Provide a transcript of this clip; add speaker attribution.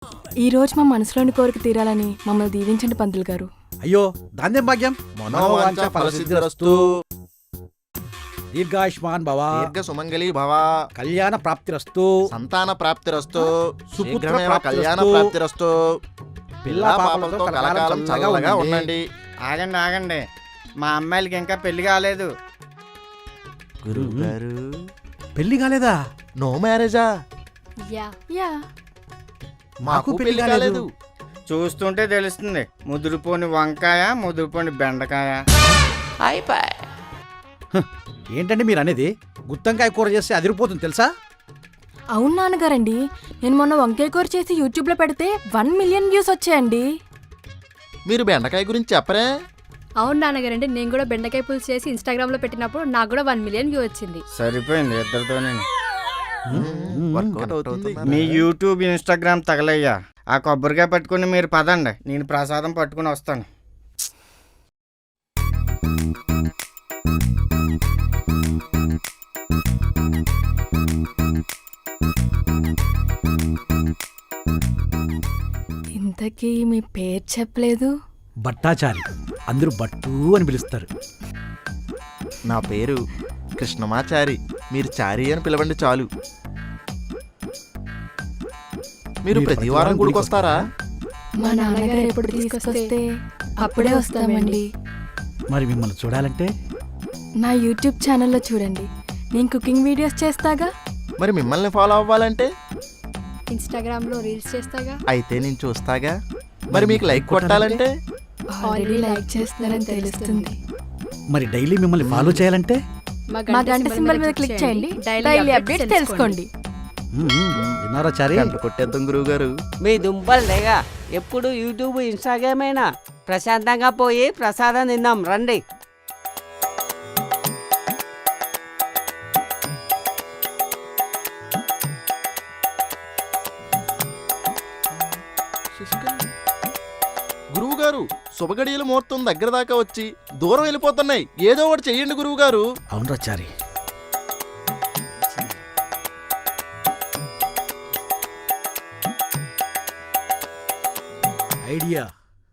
Speaker 1: ఈ రోజు మా మనసులోని కోరిక తీరాలని మమ్మల్ని దీవించండి పంతులు గారు.
Speaker 2: అయ్యో దాన్నేం భాగ్యం.
Speaker 3: మనోవాంఛ ఫలసిద్ధిరస్తు.
Speaker 2: దీర్ఘాయుష్మాన్ భవ,
Speaker 3: దీర్ఘ సుమంగళి భవ,
Speaker 2: కళ్యాణ ప్రాప్తిరస్తు,
Speaker 3: సంతాన ప్రాప్తిరస్తు,
Speaker 2: సుపుత్ర
Speaker 3: శీఘ్రమేవ
Speaker 2: ప్రాప్తిరస్తు,
Speaker 3: కళ్యాణ ప్రాప్తిరస్తు,
Speaker 2: పిల్లా
Speaker 3: పాపలతో కలకాలం చల్లగా ఉండండి.
Speaker 4: ఆగండి ఆగండి, మా అమ్మాయిలకి ఇంకా పెళ్లి కాలేదు.
Speaker 3: గురువు గారు
Speaker 2: పెళ్లి కాలేదా?
Speaker 3: నో మ్యారేజా?
Speaker 1: యా
Speaker 3: మాకు పెళ్లి కాలేదు.
Speaker 4: చూస్తుంటే తెలుస్తుంది, ముదురుపోని వంకాయ ముదురుపోని బెండకాయ.
Speaker 2: ఏంటండి మీరు అనేది? గుత్తంకాయ కూర చేస్తే అదిరిపోతుంది తెలుసా?
Speaker 1: అవును నాన్నగారండి, నేను మొన్న వంకాయ కూర చేసి యూట్యూబ్లో పెడితే 1 మిలియన్ వ్యూస్ వచ్చాయండి.
Speaker 3: మీరు బెండకాయ గురించి చెప్పరే?
Speaker 5: అవును నాన్నగారండి, నేను కూడా బెండకాయ పులుసు చేసి ఇన్స్టాగ్రామ్ లో పెట్టినప్పుడు నాకు కూడా 1 మిలియన్ వ్యూ వచ్చింది.
Speaker 4: సరిపోయింది ఇద్దరితోనే.
Speaker 3: వర్కౌట్ అవుతుంది.
Speaker 4: మీ యూట్యూబ్ ఇన్స్టాగ్రామ్ తగలయ్యా. ఆ కొబ్బరికాయ పట్టుకుని మీరు పదండి, నేను ప్రసాదం పట్టుకుని వస్తాను.
Speaker 1: ఇంతకీ మీ పేరు చెప్పలేదు?
Speaker 2: బట్టాచారి, అందరూ బట్టు అని పిలుస్తారు.
Speaker 3: నా పేరు కృష్ణమాచారి, మీరు చారి అని పిలవండి చాలు. మీరు ప్రతి వారం గుడికి వస్తారా?
Speaker 1: మా నాన్నగారు ఎప్పుడు తీసుకొస్తే అప్పుడే వస్తామండి.
Speaker 2: మరి మిమ్మల్ని చూడాలంటే
Speaker 1: నా యూట్యూబ్ ఛానల్లో చూడండి, నేను కుకింగ్ వీడియోస్ చేస్తాగా.
Speaker 3: మరి మిమ్మల్ని ఫాలో అవ్వాలంటే?
Speaker 5: ఇన్స్టాగ్రామ్ లో రీల్స్ చేస్తాగా.
Speaker 3: అయితే నేను చూస్తాగా. మరి మీకు లైక్ కొట్టాలంటే?
Speaker 1: ఆల్రెడీ లైక్ చేస్తున్నారని తెలుస్తుంది.
Speaker 2: మరి డైలీ మిమ్మల్ని ఫాలో చేయాలంటే
Speaker 1: మా గంట సింబల్ మీద క్లిక్ చేయండి, డైలీ అప్డేట్స్ తెలుసుకోండి.
Speaker 2: విన్నారా చారి?
Speaker 3: గంట కొట్టేద్దాం గురువు గారు.
Speaker 6: మీ దుంపలు లేగా ఎప్పుడు యూట్యూబ్ ఇన్స్టాగ్రామేనా? ప్రశాంతంగా పోయి ప్రసాదం తిందాం రండి.
Speaker 3: గురువు గారు, శుభగడియల ముహూర్తం దగ్గర దాకా వచ్చి దూరం వెళ్ళిపోతున్నాయి. ఏదో ఒకటి చెయ్యండి గురువు గారు.
Speaker 2: అవునరా చారి. ఐడియా